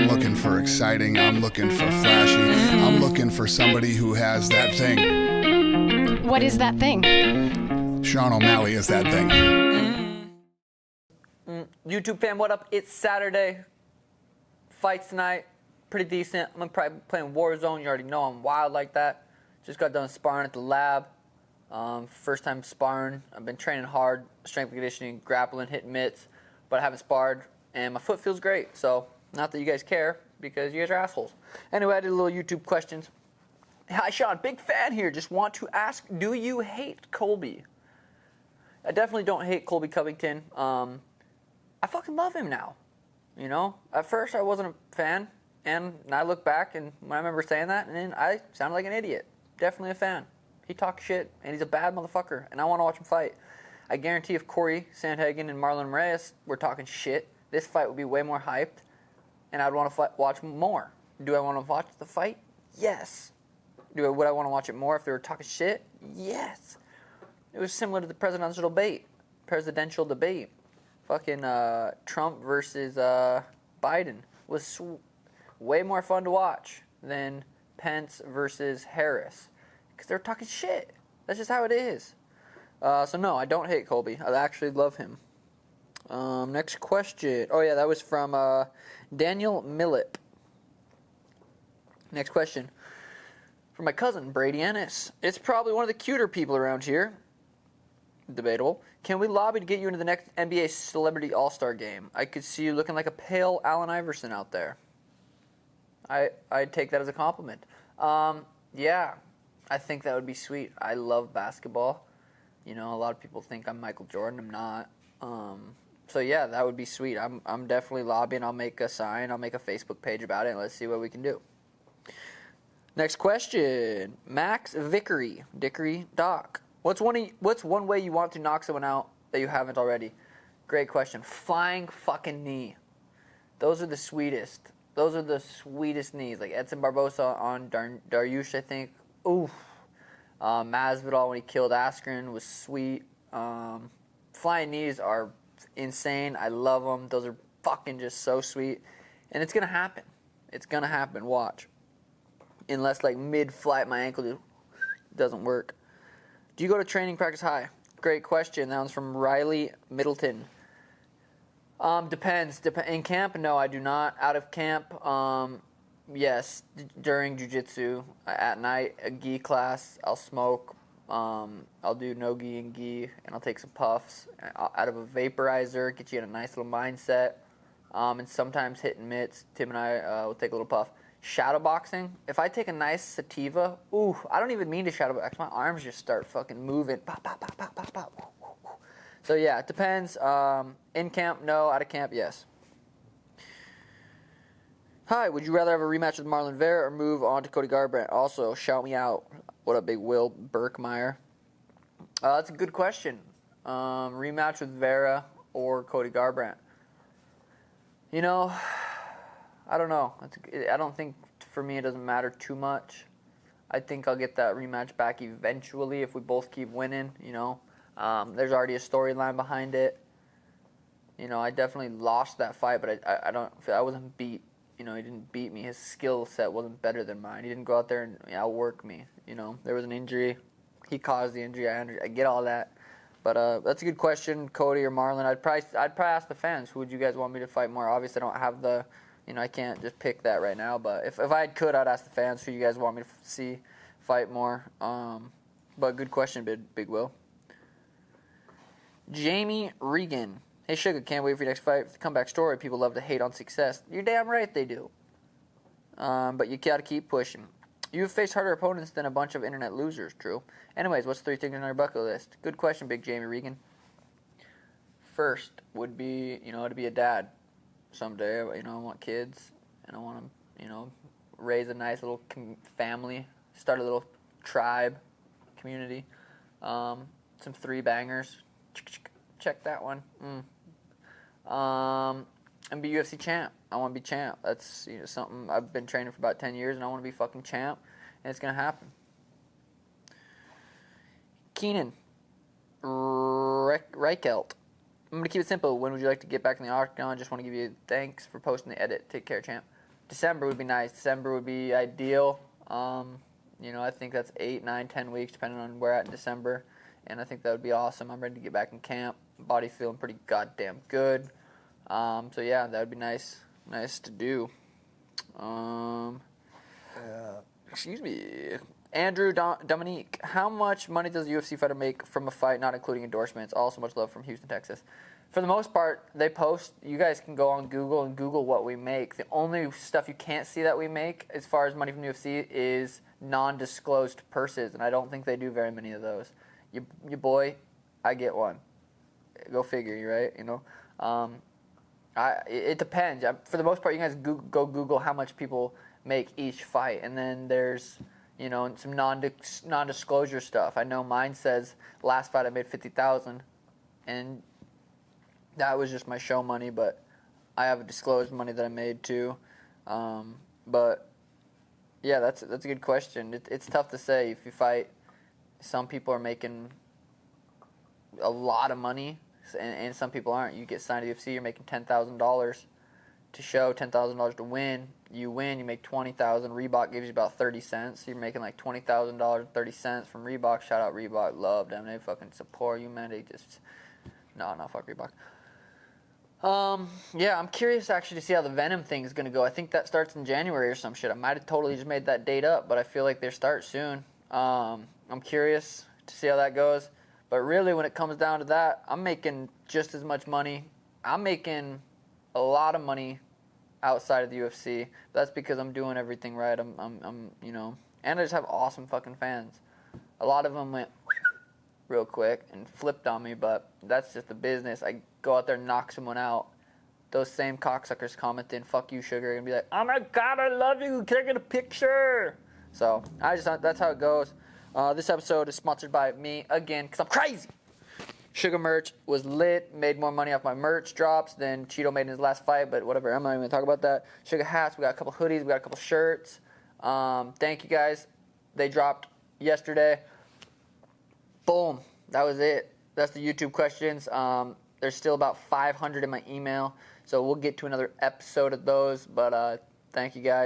I'm looking for exciting. I'm looking for flashy. I'm looking for somebody who has that thing. What is that thing? Sean O'Malley is that thing. YouTube fam, what up? It's Saturday. Fights tonight. Pretty decent. I'm probably playing Warzone. You already know I'm wild like that. Just got done sparring at the lab. First time sparring. I've been training hard, strength and conditioning, grappling, hitting mitts, but I haven't sparred, and my foot feels great. So, not that you guys care, because you guys are assholes. Anyway, I did a little YouTube questions. Hi, Sean. Big fan here. Just want to ask, do you hate Colby? I definitely don't hate Colby Covington. I fucking love him now. You know, at first I wasn't a fan, and I look back and when I remember saying that, and then I sounded like an idiot. Definitely a fan. He talks shit, and he's a bad motherfucker, and I want to watch him fight. I guarantee if Corey Sandhagen and Marlon Moraes were talking shit, this fight would be way more hyped, and I'd want to watch more. Do I want to watch the fight? Yes. Would I want to watch it more if they were talking shit? Yes. It was similar to the presidential debate. Fucking Trump versus Biden was way more fun to watch than Pence versus Harris, because they're talking shit. That's just how it is. So no, I don't hate Colby. I actually love him. Next question. Oh yeah, that was from Daniel Millip. Next question. From my cousin, Brady Ennis. It's probably one of the cuter people around here. Debatable. Can we lobby to get you into the next NBA Celebrity AllStar Game? I could see you looking like a pale Allen Iverson out there. I'd take that as a compliment. Yeah, I think that would be sweet. I love basketball. You know, a lot of people think I'm Michael Jordan. I'm not. So yeah, that would be sweet. I'm definitely lobbying. I'll make a sign. I'll make a Facebook page about it, and let's see what we can do. Next question. Max Vickery. Dickory Doc. What's one way you want to knock someone out that you haven't already? Great question. Flying fucking knee. Those are the sweetest. Those are the sweetest knees. Like Edson Barbosa on Dariush, I think. Oof. Masvidal when he killed Askren was sweet. Flying knees are insane. I love them. Those are fucking just so sweet. And it's going to happen. It's going to happen. Watch. Unless like mid-flight my ankle just doesn't work. Do you go to training practice high? Great question. That one's from Riley Middleton. Depends. In camp, no, I do not. Out of camp, yes. During jiu-jitsu, at night, a gi class, I'll smoke. I'll do no gi and gi, and I'll take some puffs out of a vaporizer, get you in a nice little mindset. And sometimes hitting mitts. Tim and I will take a little puff. Shadow boxing, if I take a nice sativa, ooh, I don't even mean to shadow box. My arms just start fucking moving. Pop, pop, pop, pop, pop, pop. So yeah, it depends. In camp, no. Out of camp, yes. Hi, would you rather have a rematch with Marlon Vera or move on to Cody Garbrandt? Also, shout me out. What up, big Will Berkmeyer? That's a good question. Rematch with Vera or Cody Garbrandt? You know, I don't know. I don't think, for me, it doesn't matter too much. I think I'll get that rematch back eventually if we both keep winning, you know. There's already a storyline behind it. You know, I definitely lost that fight, but I wasn't beat. You know, he didn't beat me. His skill set wasn't better than mine. He didn't go out there and outwork me. You know, there was an injury. He caused the injury. I get all that. But that's a good question, Cody or Marlon. I'd probably ask the fans, who would you guys want me to fight more? Obviously, I don't have the... You know, I can't just pick that right now, but if I could, I'd ask the fans who you guys want me to see fight more. But good question, Big Will. Jamie Regan. Hey, Sugar, can't wait for your next fight. The comeback story. People love to hate on success. You're damn right they do. But you got to keep pushing. You've faced harder opponents than a bunch of internet losers, true. Anyways, what's 3 things on your bucket list? Good question, Big Jamie Regan. First would be, you know, to be a dad. Someday, you know, I want kids, and I want to, you know, raise a nice little family, start a little tribe, community, some 3 bangers, check that one, and be UFC champ. I want to be champ. That's, you know, something I've been training for about 10 years, and I want to be fucking champ, and it's gonna happen. Keenan Reichelt. I'm going to keep it simple. When would you like to get back in the octagon? Just want to give you thanks for posting the edit. Take care, champ. December would be nice. December would be ideal. I think that's 8, 9, 10 weeks, depending on where at in December. And I think that would be awesome. I'm ready to get back in camp. Body feeling pretty goddamn good. So yeah, that would be nice to do. Excuse me. Andrew Dominique, how much money does a UFC fighter make from a fight, not including endorsements? Also, much love from Houston, Texas. For the most part, they post. You guys can go on Google and Google what we make. The only stuff you can't see that we make, as far as money from UFC, is non-disclosed purses, and I don't think they do very many of those. Your boy, I get one. Go figure, right? It depends. For the most part, you guys go Google how much people make each fight, and then there's some non-disclosure stuff. I know mine says last fight I made $50,000, and that was just my show money. But I have a disclosed money that I made too. But yeah, that's a good question. It's tough to say. If you fight, some people are making a lot of money, and some people aren't. You get signed to UFC, you're making $10,000 to show, $10,000 to win. You win, you make $20,000. Reebok gives you about 30 cents. So you're making like $20,000, 30 cents from Reebok. Shout out Reebok, love them. They fucking support you, man. They just fuck Reebok. Yeah, I'm curious actually to see how the Venom thing is gonna go. I think that starts in January or some shit. I might have totally just made that date up, but I feel like they start soon. I'm curious to see how that goes. But really, when it comes down to that, I'm making just as much money. I'm making a lot of money outside of the UFC. That's because I'm doing everything right. I'm and I just have awesome fucking fans. A lot of them went real quick and flipped on me, but that's just the business. I go out there and knock someone out. Those same cocksuckers commenting, "Fuck you, sugar," and be like, "Oh my God, I love you. Can I get a picture?" So that's how it goes. This episode is sponsored by me again because I'm crazy. Sugar merch was lit. Made more money off my merch drops than Chito made in his last fight, but whatever. I'm not even going to talk about that. Sugar hats. We got a couple hoodies. We got a couple shirts. Thank you guys. They dropped yesterday. Boom. That was it. That's the YouTube questions. There's still about 500 in my email, so we'll get to another episode of those, but thank you guys.